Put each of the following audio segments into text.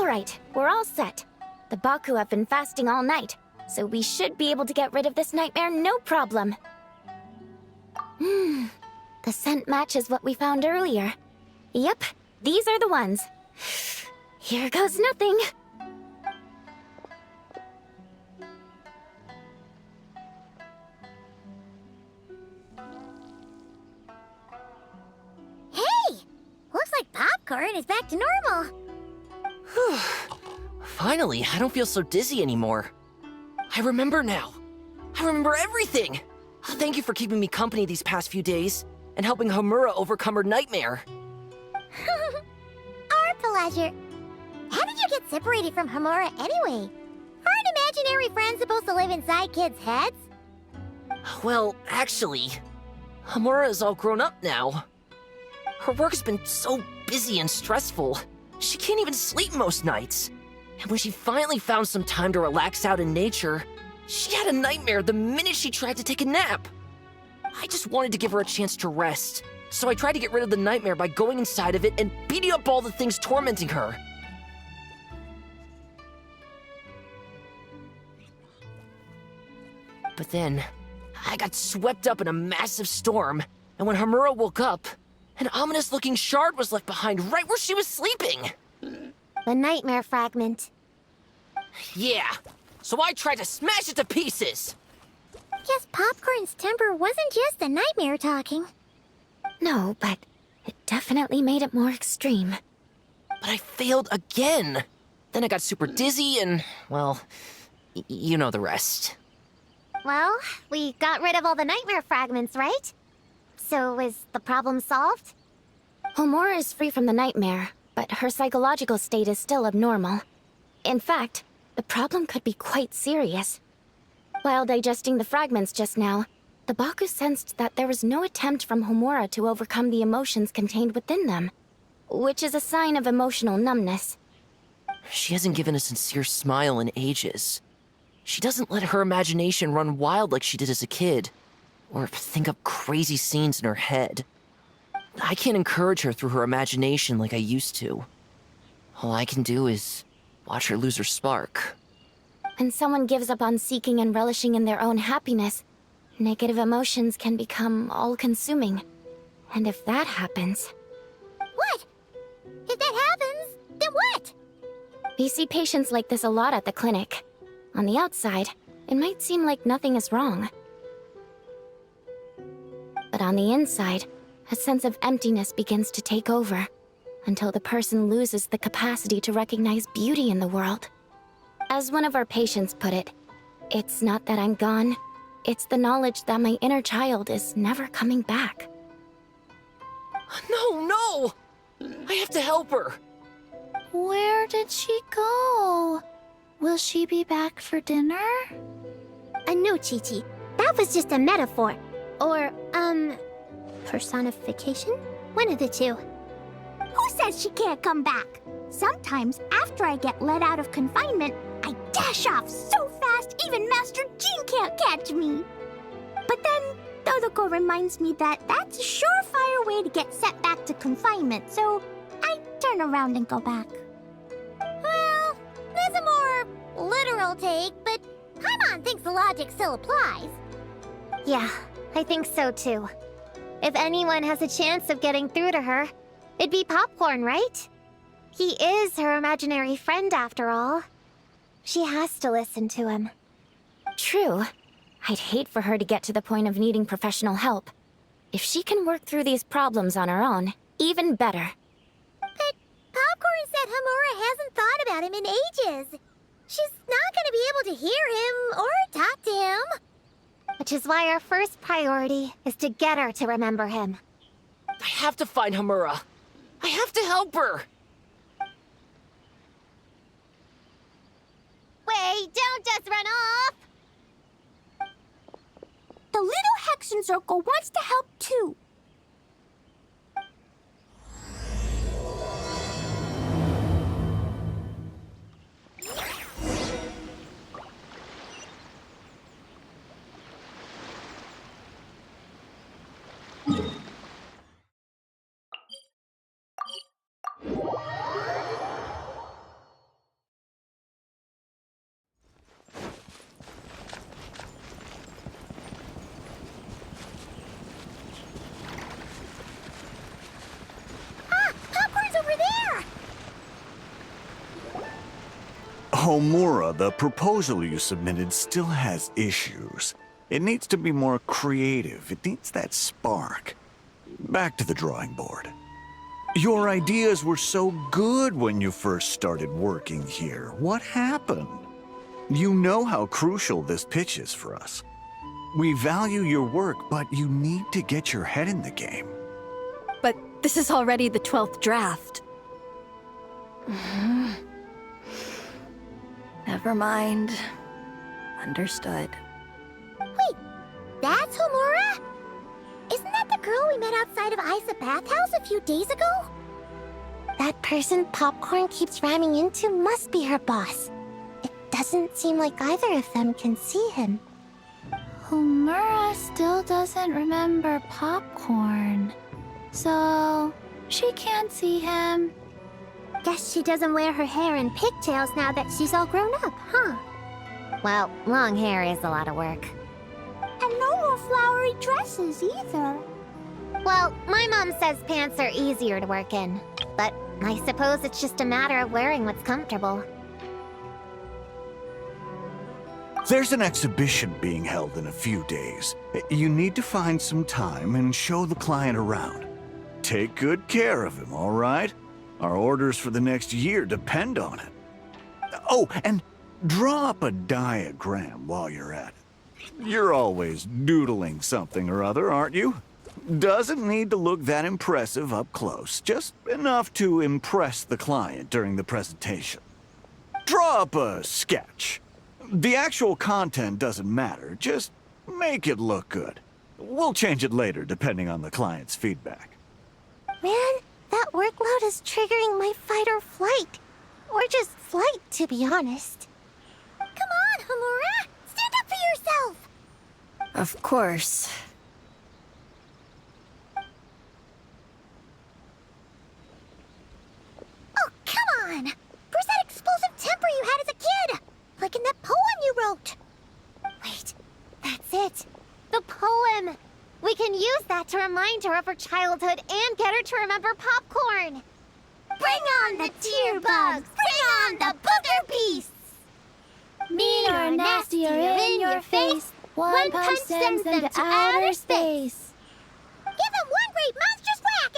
Alright, we're all set. The Baku have been fasting all night, so we should be able to get rid of this nightmare no problem. The scent matches what we found earlier. Yep, these are the ones. Here goes nothing. Hey! Looks like popcorn is back to normal. Whew. Finally, I don't feel so dizzy anymore. I remember now. I remember everything! Thank you for keeping me company these past few days, and helping Homura overcome her nightmare. Our pleasure. How did you get separated from Homura anyway? Aren't imaginary friends supposed to live inside kids' heads? Well, actually, Homura is all grown up now. Her work has been so busy and stressful, she can't even sleep most nights. And when she finally found some time to relax out in nature, she had a nightmare the minute she tried to take a nap. I just wanted to give her a chance to rest, so I tried to get rid of the nightmare by going inside of it and beating up all the things tormenting her. But then, I got swept up in a massive storm, and when Homura woke up, an ominous-looking shard was left behind right where she was sleeping. The nightmare fragment. Yeah, so I tried to smash it to pieces. Guess Popcorn's temper wasn't just the nightmare talking. No, but it definitely made it more extreme. But I failed again. Then I got super dizzy and, well, you know the rest. Well, we got rid of all the nightmare fragments, right? So is the problem solved? Homura is free from the nightmare, but her psychological state is still abnormal. In fact, the problem could be quite serious. While digesting the fragments just now, the Baku sensed that there was no attempt from Homura to overcome the emotions contained within them, which is a sign of emotional numbness. She hasn't given a sincere smile in ages. She doesn't let her imagination run wild like she did as a kid, or think up crazy scenes in her head. I can't encourage her through her imagination like I used to. All I can do is watch her lose her spark. When someone gives up on seeking and relishing in their own happiness, negative emotions can become all-consuming. And if that happens... What? If that happens, then what? We see patients like this a lot at the clinic. On the outside, it might seem like nothing is wrong. But on the inside, a sense of emptiness begins to take over, until the person loses the capacity to recognize beauty in the world. As one of our patients put it, it's not that I'm gone, it's the knowledge that my inner child is never coming back. No! I have to help her! Where did she go? Will she be back for dinner? No, Chi-Chi. That was just a metaphor. Or, personification? One of the two. Who says she can't come back? Sometimes, after I get let out of confinement, I dash off so fast even Master Jean can't catch me. But then, Todoko reminds me that that's a surefire way to get set back to confinement, so I turn around and go back. Well, there's a more literal take, but Paimon thinks the logic still applies. Yeah, I think so too. If anyone has a chance of getting through to her, it'd be Popcorn, right? He is her imaginary friend after all. She has to listen to him. True. I'd hate for her to get to the point of needing professional help. If she can work through these problems on her own, even better. But Popcorn said Homura hasn't thought about him in ages. She's not gonna be able to hear him or talk to him. Which is why our first priority is to get her to remember him. I have to find Homura. I have to help her! Wait, don't just run off! The little Hexen Circle wants to help too. Homura, the proposal you submitted still has issues. It needs to be more creative. It needs that spark. Back to the drawing board. Your ideas were so good when you first started working here. What happened? You know how crucial this pitch is for us. We value your work, but you need to get your head in the game. But this is already the 12th draft. Never mind. Understood. Wait, that's Homura? Isn't that the girl we met outside of Isa Bathhouse a few days ago? That person Popcorn keeps ramming into must be her boss. It doesn't seem like either of them can see him. Homura still doesn't remember Popcorn. So, she can't see him. Guess she doesn't wear her hair in pigtails now that she's all grown up, huh? Well, long hair is a lot of work. And no more flowery dresses either. Well, my mom says pants are easier to work in. But I suppose it's just a matter of wearing what's comfortable. There's an exhibition being held in a few days. You need to find some time and show the client around. Take good care of him, all right? Our orders for the next year depend on it. Oh, and draw up a diagram while you're at it. You're always doodling something or other, aren't you? Doesn't need to look that impressive up close, just enough to impress the client during the presentation. Draw up a sketch. The actual content doesn't matter, just make it look good. We'll change it later depending on the client's feedback. Man, that workload is triggering my fight or flight. Or just flight, to be honest. Come on, Homura! Stand up for yourself! Of course. Oh, come on! Where's that explosive temper you had as a kid? Like in that poem you wrote. Wait, that's it. The poem! We can use that to remind her of her childhood and get her to remember Popcorn. Bring on the tear bugs! Bring on the booger beasts! Mean or nasty or in your face, one punch sends them to outer space. Give them one great monstrous whack!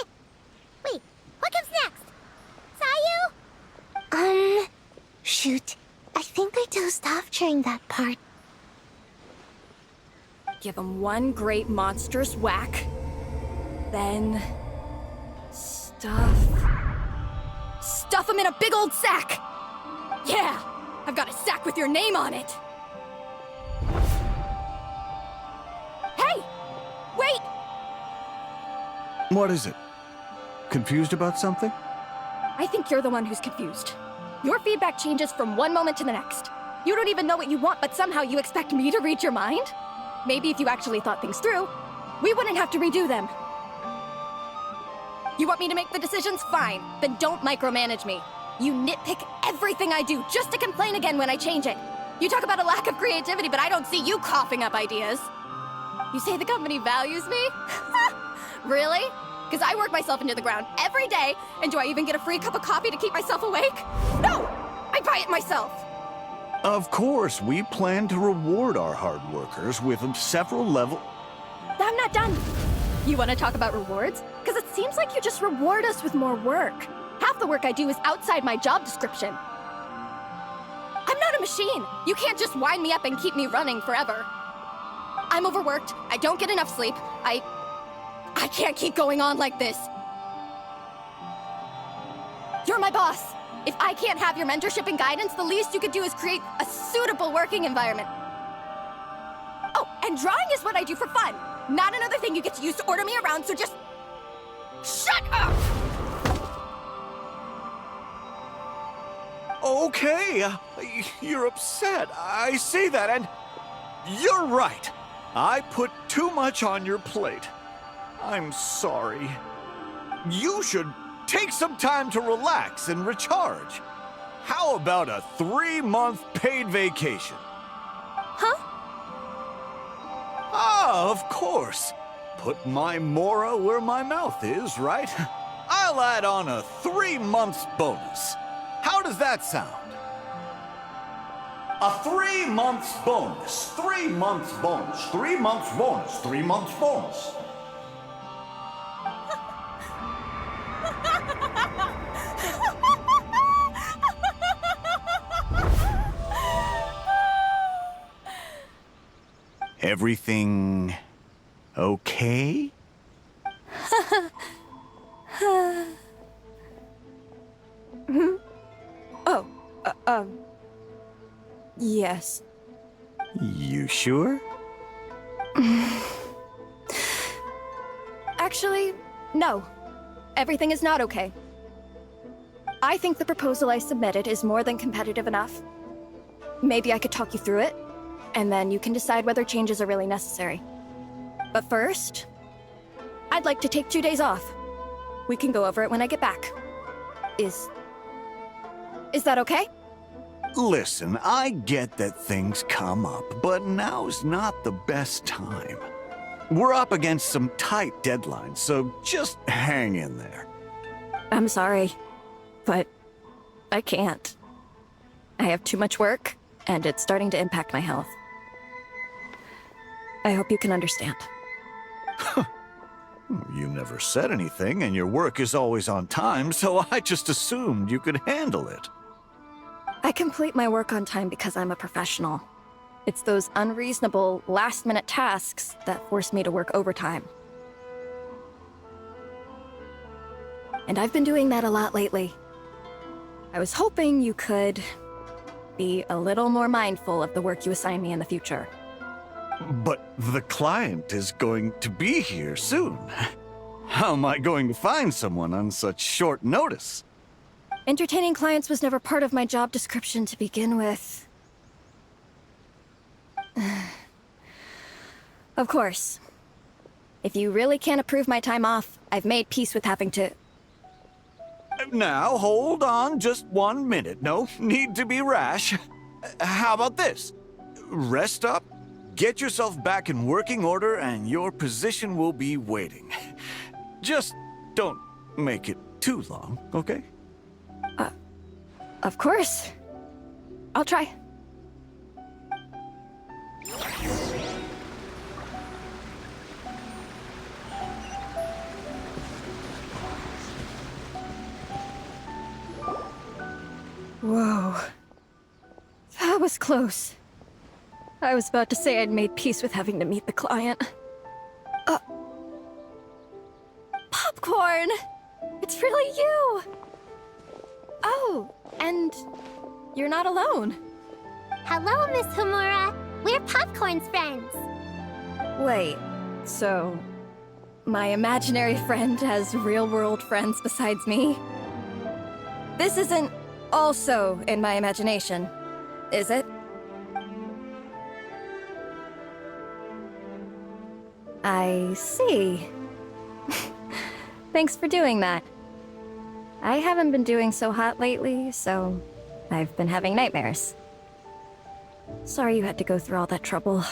Wait, what comes next? Sayu? Shoot. I think I dozed off during that part. Give him one great monstrous whack. Then... Stuff him in a big old sack! Yeah! I've got a sack with your name on it! Hey! Wait! What is it? Confused about something? I think you're the one who's confused. Your feedback changes from one moment to the next. You don't even know what you want, but somehow you expect me to read your mind? Maybe if you actually thought things through, we wouldn't have to redo them. You want me to make the decisions? Fine. Then don't micromanage me. You nitpick everything I do just to complain again when I change it. You talk about a lack of creativity, but I don't see you coughing up ideas. You say the company values me? Really? Because I work myself into the ground every day, and do I even get a free cup of coffee to keep myself awake? No! I buy it myself! Of course, we plan to reward our hard workers with several level... I'm not done. You want to talk about rewards? Because it seems like you just reward us with more work. Half the work I do is outside my job description. I'm not a machine. You can't just wind me up and keep me running forever. I'm overworked. I don't get enough sleep. I can't keep going on like this. You're my boss. If I can't have your mentorship and guidance, the least you could do is create a suitable working environment. Oh, and drawing is what I do for fun. Not another thing you get to use to order me around, so just... shut up! Okay, you're upset. I see that, and you're right. I put too much on your plate. I'm sorry. You should take some time to relax and recharge. How about a 3-month paid vacation? Huh? Ah, of course. Put my mora where my mouth is, right? I'll add on a 3 months bonus. How does that sound? A 3 months bonus. 3 months bonus. 3 months bonus. 3 months bonus. Everything okay? Yes. You sure? Actually, no. Everything is not okay. I think the proposal I submitted is more than competitive enough. Maybe I could talk you through it, and then you can decide whether changes are really necessary. But first, I'd like to take 2 days off. We can go over it when I get back. Is that okay? Listen, I get that things come up, but now's not the best time. We're up against some tight deadlines, so just hang in there. I'm sorry, but I can't. I have too much work, and it's starting to impact my health. I hope you can understand. You never said anything, and your work is always on time, so I just assumed you could handle it. I complete my work on time because I'm a professional. It's those unreasonable, last-minute tasks that force me to work overtime. And I've been doing that a lot lately. I was hoping you could be a little more mindful of the work you assign me in the future. But the client is going to be here soon. How am I going to find someone on such short notice? Entertaining clients was never part of my job description to begin with. Of course. If you really can't approve my time off, I've made peace with having to... Now, hold on just 1 minute. No need to be rash. How about this? Rest up, get yourself back in working order, and your position will be waiting. Just don't make it too long, okay? Of course. I'll try. Whoa. That was close. I was about to say I'd made peace with having to meet the client. Popcorn! It's really you! Oh, and you're not alone. Hello, Miss Homura. We're Popcorn's friends. Wait, so my imaginary friend has real-world friends besides me? This isn't also in my imagination, is it? I see. Thanks for doing that. I haven't been doing so hot lately, so I've been having nightmares. Sorry you had to go through all that trouble.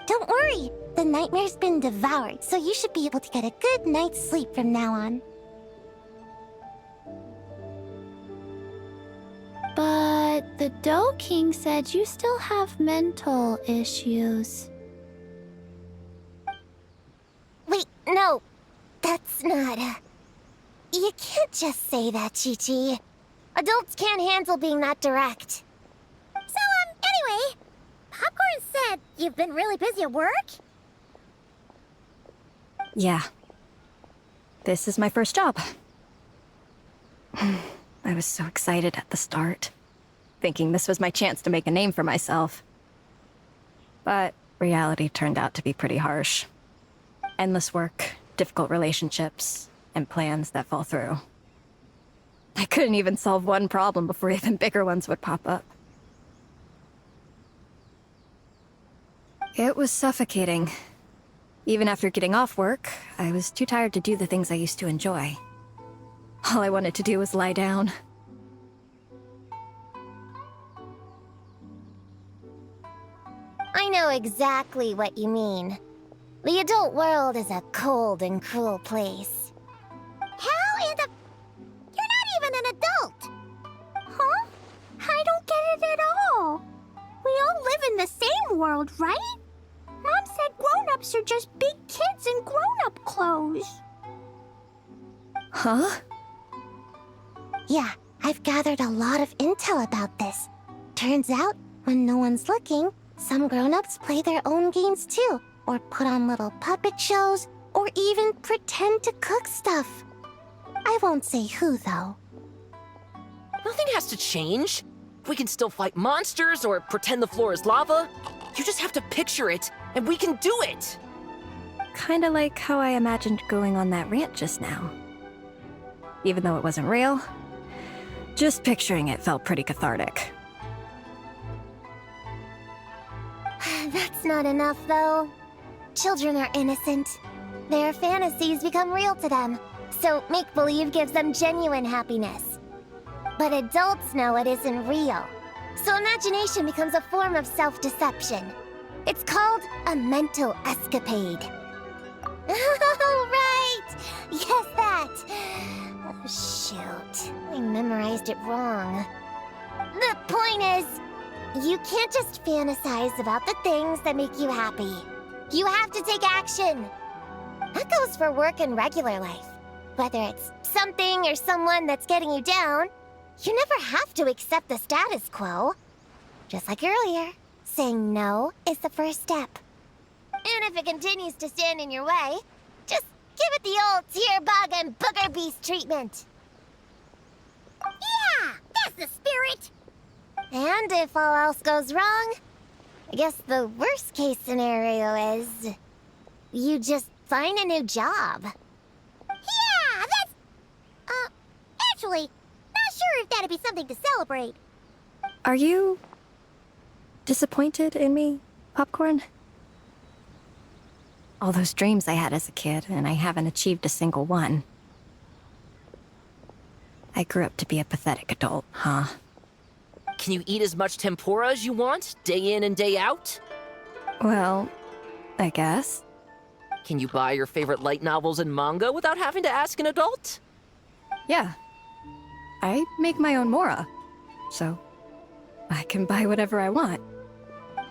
Don't worry. The nightmare's been devoured, so you should be able to get a good night's sleep from now on. But the Dough King said you still have mental issues. Wait, no. That's not... You can't just say that, Chi-Chi. Adults can't handle being that direct. So, anyway, Popcorn said you've been really busy at work? Yeah. This is my first job. I was so excited at the start, thinking this was my chance to make a name for myself. But reality turned out to be pretty harsh. Endless work, difficult relationships, and plans that fall through. I couldn't even solve one problem before even bigger ones would pop up. It was suffocating. Even after getting off work, I was too tired to do the things I used to enjoy. All I wanted to do was lie down. I know exactly what you mean. The adult world is a cold and cruel place. How in the... You're not even an adult! Huh? I don't get it at all. in the same world, right? Mom said grown-ups are just big kids in grown-up clothes. Huh? Yeah, I've gathered a lot of intel about this. Turns out, when no one's looking, some grown-ups play their own games too, or put on little puppet shows, or even pretend to cook stuff. I won't say who, though. Nothing has to change. We can still fight monsters or pretend the floor is lava. You just have to picture it, and we can do it! Kinda like how I imagined going on that rant just now. Even though it wasn't real, just picturing it felt pretty cathartic. That's not enough, though. Children are innocent. Their fantasies become real to them, so make-believe gives them genuine happiness. But adults know it isn't real, so imagination becomes a form of self-deception. It's called a mental escapade. Oh, right! Yes, that! Oh, shoot. I memorized it wrong. The point is, you can't just fantasize about the things that make you happy. You have to take action. That goes for work and regular life. Whether it's something or someone that's getting you down, you never have to accept the status quo. Just like earlier, saying no is the first step. And if it continues to stand in your way, just give it the old tear bug and booger beast treatment. Yeah, that's the spirit. And if all else goes wrong, I guess the worst case scenario is you just find a new job. Yeah, that's... actually, not sure if that'd be something to celebrate. Are you disappointed in me, Popcorn? All those dreams I had as a kid, and I haven't achieved a single one. I grew up to be a pathetic adult, huh? Can you eat as much tempura as you want, day in and day out? Well, I guess. Can you buy your favorite light novels and manga without having to ask an adult? Yeah. I make my own mora, so I can buy whatever I want.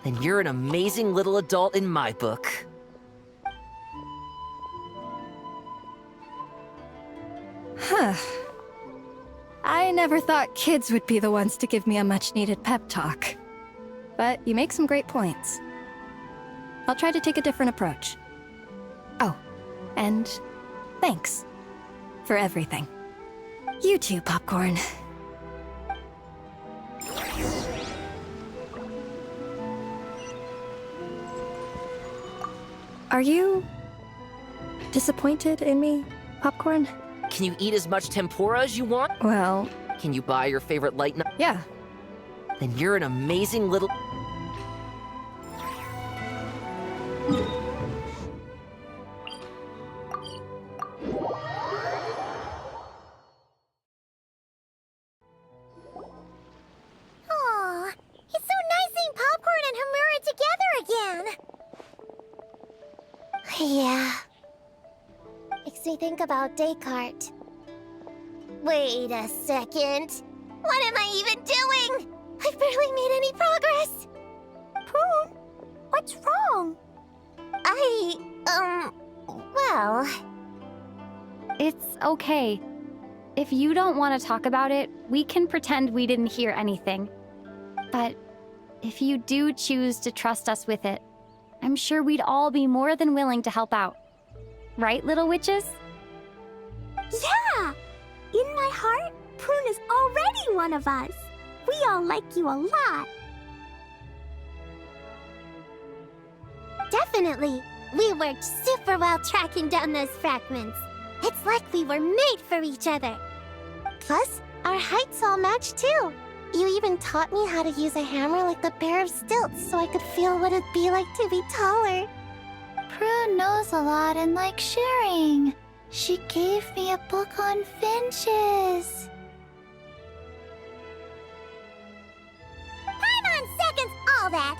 Then you're an amazing little adult in my book. Huh. I never thought kids would be the ones to give me a much-needed pep talk. But you make some great points. I'll try to take a different approach. Oh, and thanks for everything. You too, Popcorn. Are you disappointed in me, Popcorn? Can you eat as much tempura as you want? Well, Can you buy your favorite light novel? yeah. Then you're an amazing little... Aw, it's so nice seeing Popcorn and Hamura together again. Yeah. Makes me think about Descartes. Wait a second. What am I even doing? I've barely made any progress. Prune, what's wrong? Well... It's okay. If you don't want to talk about it, we can pretend we didn't hear anything. But if you do choose to trust us with it, I'm sure we'd all be more than willing to help out. Right, little witches? Yeah! In my heart, Prune is already one of us. We all like you a lot. Definitely. We worked super well tracking down those fragments. It's like we were made for each other. Plus, our heights all match too. You even taught me how to use a hammer like a pair of stilts so I could feel what it'd be like to be taller. Prune knows a lot and likes sharing. She gave me a book on finches. Time on seconds, all that.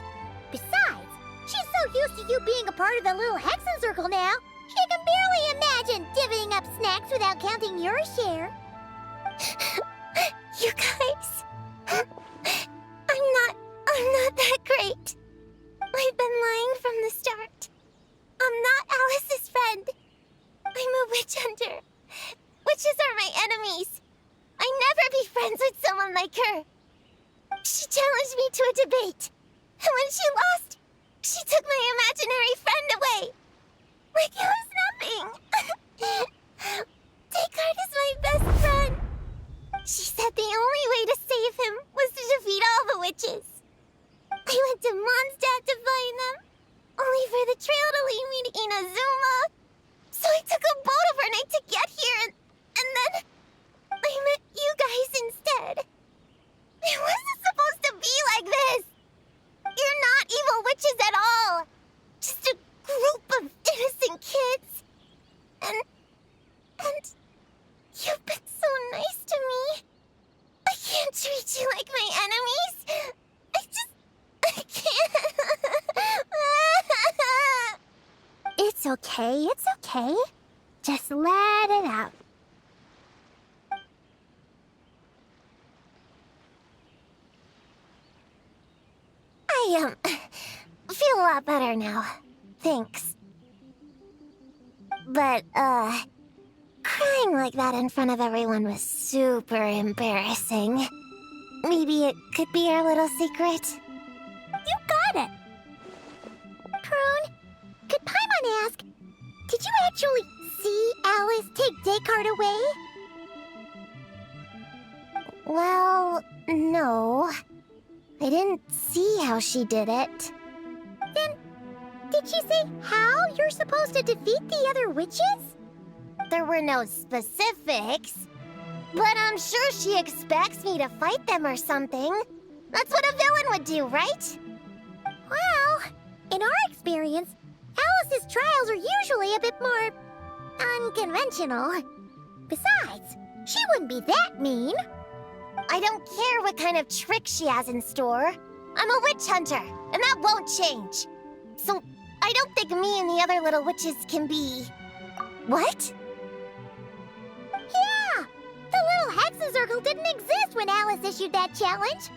Besides, she's so used to you being a part of the little Hexen Circle now, she can barely imagine divvying up snacks without counting your share. You guys... I'm not that great. someone like her. She challenged me to a debate. And when she lost, she took my imaginary friend away. Like it was nothing. Descartes is my best friend. She said the only way to save him was to defeat all the witches. I went to Mondstadt to find them, only for the trail to lead me to Inazuma. So I took a boat overnight to get here, and then I met you guys instead. It wasn't supposed to be like this. You're not evil witches at all. Just a group of innocent kids. And you've been so nice to me. I can't treat you like my enemies. I can't. It's okay, it's okay. Just let it out. I feel a lot better now. Thanks. But, crying like that in front of everyone was super embarrassing. Maybe it could be our little secret? You got it. Prune, could Paimon ask, did you actually see Alice take Descartes away? Well, no. I didn't see how she did it. Then, did she say how you're supposed to defeat the other witches? There were no specifics. But I'm sure she expects me to fight them or something. That's what a villain would do, right? Well, in our experience, Alice's trials are usually a bit more unconventional. Besides, she wouldn't be that mean. I don't care what kind of trick she has in store. I'm a witch hunter, and that won't change. So, I don't think me and the other little witches can be... What? Yeah! The little Hexen Circle didn't exist when Alice issued that challenge.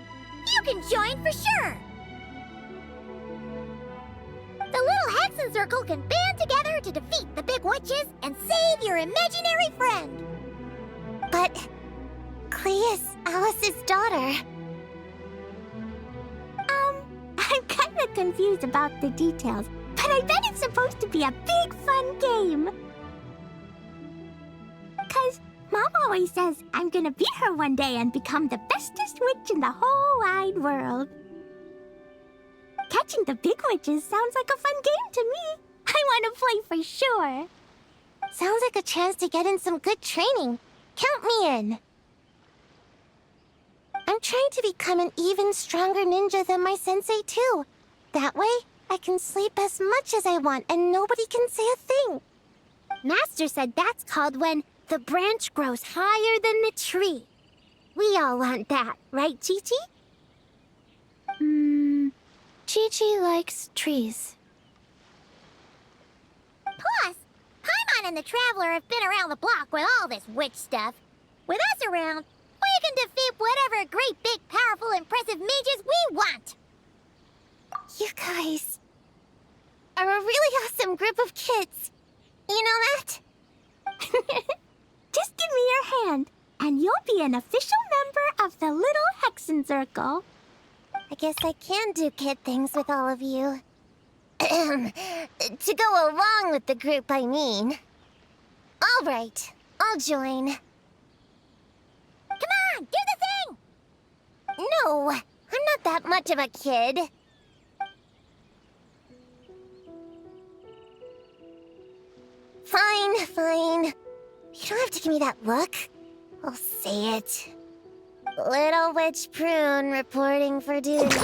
You can join for sure. The little Hexen Circle can band together to defeat the big witches and save your imaginary friend. But... Clea is Alice's daughter. I'm kind of confused about the details, but I bet it's supposed to be a big fun game. 'Cause Mom always says I'm gonna beat her one day and become the bestest witch in the whole wide world. Catching the big witches sounds like a fun game to me. I want to play for sure. Sounds like a chance to get in some good training. Count me in. I'm trying to become an even stronger ninja than my sensei, too. That way, I can sleep as much as I want and nobody can say a thing. Master said that's called when the branch grows higher than the tree. We all want that, right, Chi-Chi? Chi-Chi likes trees. Plus, Paimon and the Traveler have been around the block with all this witch stuff. With us around, we can defeat whatever great, big, powerful, impressive mages we want. You guys are a really awesome group of kids. You know that? Just give me your hand, and you'll be an official member of the Little Hexen Circle. I guess I can do kid things with all of you. To go along with the group, I mean. All right, I'll join. Come on, do the thing! No, I'm not that much of a kid. Fine, fine. You don't have to give me that look. I'll say it. Little Witch Prune reporting for duty.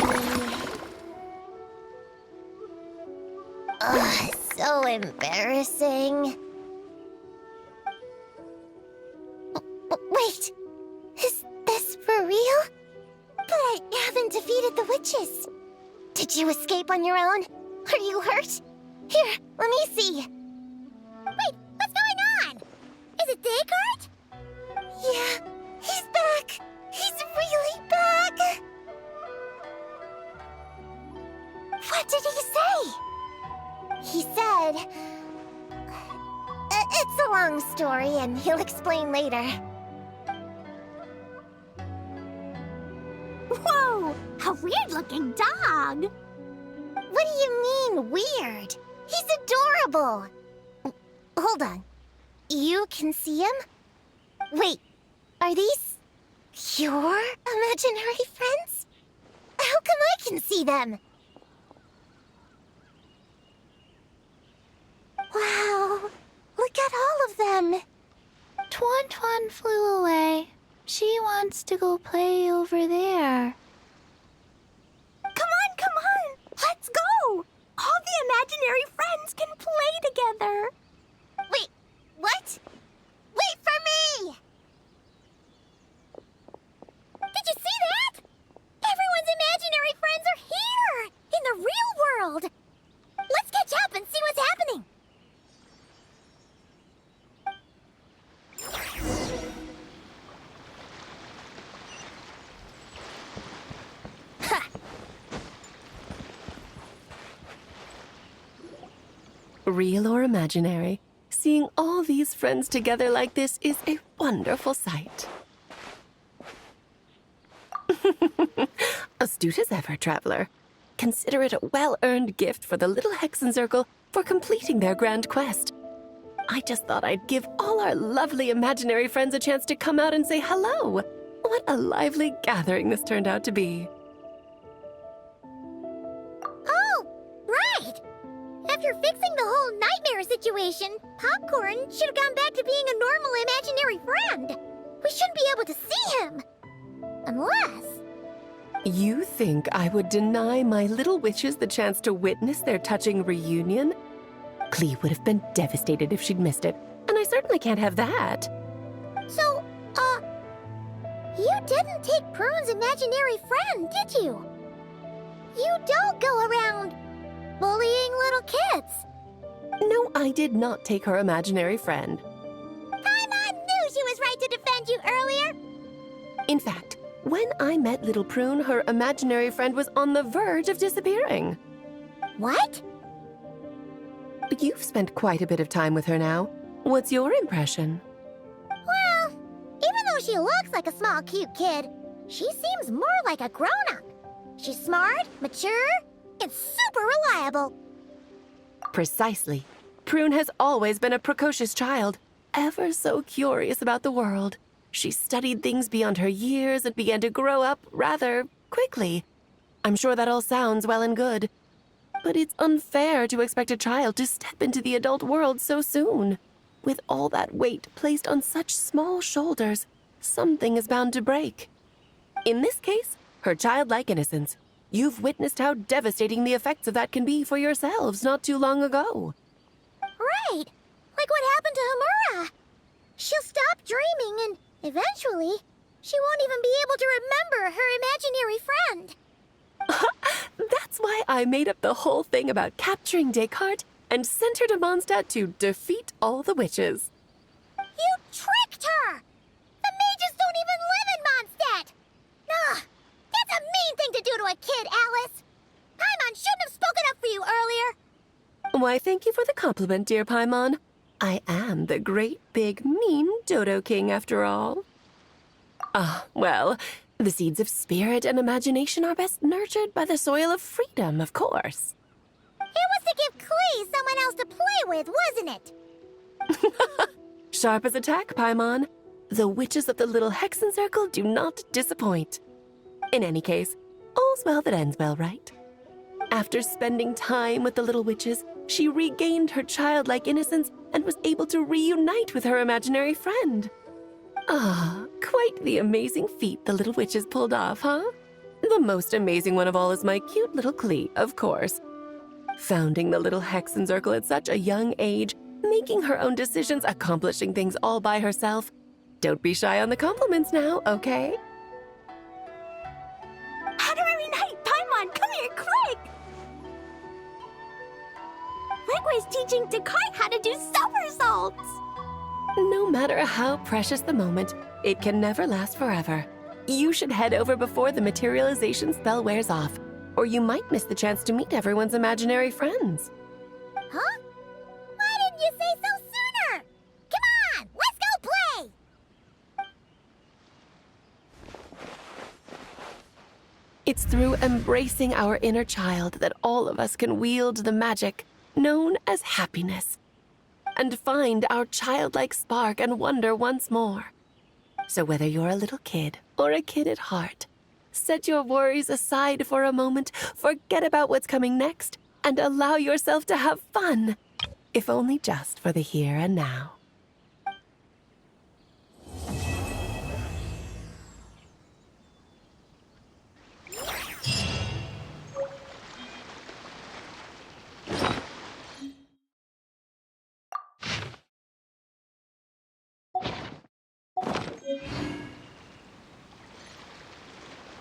Ugh, so embarrassing. Wait, is this for real? But I haven't defeated the witches. Did you escape on your own? Are you hurt? Here, let me see. Wait, what's going on? Is it Descartes? Yeah, he's back. He's really back. What did he say? He said... It's a long story, and he'll explain later. a weird-looking dog. What do you mean, weird? He's adorable! Hold on. You can see him? Wait, are these your imaginary friends? How come I can see them? Wow, look at all of them. Tuan Tuan flew away. She wants to go play over there. Come on! Let's go! All the imaginary friends can play together. Wait, what? Wait for me! Did you see that? Everyone's imaginary friends are here! In the real world! Let's catch up and see what's happening! Real or imaginary, seeing all these friends together like this is a wonderful sight. Astute as ever, traveler. Consider it a well-earned gift for the little Hexen Circle for completing their grand quest. I just thought I'd give all our lovely imaginary friends a chance to come out and say hello. What a lively gathering this turned out to be. Oh, right! After fixing the whole nightmare situation, Popcorn should have gone back to being a normal imaginary friend. We shouldn't be able to see him. Unless... You think I would deny my little witches the chance to witness their touching reunion? Clee would have been devastated if she'd missed it, and I certainly can't have that. So, you didn't take Prune's imaginary friend, did you? You don't go around bullying little kids. No, I did not take her imaginary friend. Paimon knew she was right to defend you earlier. In fact, when I met little Prune, her imaginary friend was on the verge of disappearing. What? You've spent quite a bit of time with her now. What's your impression? Well, even though she looks like a small, cute kid, she seems more like a grown-up. She's smart, mature, and super reliable. Precisely. Prune has always been a precocious child, ever so curious about the world. She studied things beyond her years and began to grow up rather quickly. I'm sure that all sounds well and good. But it's unfair to expect a child to step into the adult world so soon. With all that weight placed on such small shoulders, something is bound to break. In this case, her childlike innocence. You've witnessed how devastating the effects of that can be for yourselves not too long ago. Right, like what happened to Hamura. She'll stop dreaming and eventually, she won't even be able to remember her imaginary friend. That's why I made up the whole thing about capturing Descartes and sent her to Mondstadt to defeat all the witches. You tricked her! The mages don't even live in Mondstadt! Ugh, that's a mean thing to do to a kid, Alice! Paimon shouldn't have spoken up for you earlier! Why, thank you for the compliment, dear Paimon. I am the great, big, mean Dodo King, after all. Well, the seeds of spirit and imagination are best nurtured by the soil of freedom, of course. It was to give Clee someone else to play with, wasn't it? Sharp as a tack, Paimon. The witches of the Little Hexen Circle do not disappoint. In any case, all's well that ends well, right? After spending time with the little witches, she regained her childlike innocence and was able to reunite with her imaginary friend. Quite the amazing feat the little witches pulled off, huh? The most amazing one of all is my cute little Clee, of course. Founding the Little Hexen Circle at such a young age, making her own decisions, accomplishing things all by herself. Don't be shy on the compliments now, okay? Honorary Knight, Paimon, come here quick! Wigway's teaching Descartes how to do somersaults! No matter how precious the moment, it can never last forever. You should head over before the materialization spell wears off, or you might miss the chance to meet everyone's imaginary friends. Huh? Why didn't you say so sooner? Come on, let's go play! It's through embracing our inner child that all of us can wield the magic known as happiness and find our childlike spark and wonder once more. So whether you're a little kid or a kid at heart, set your worries aside for a moment, forget about what's coming next, and allow yourself to have fun, if only just for the here and now.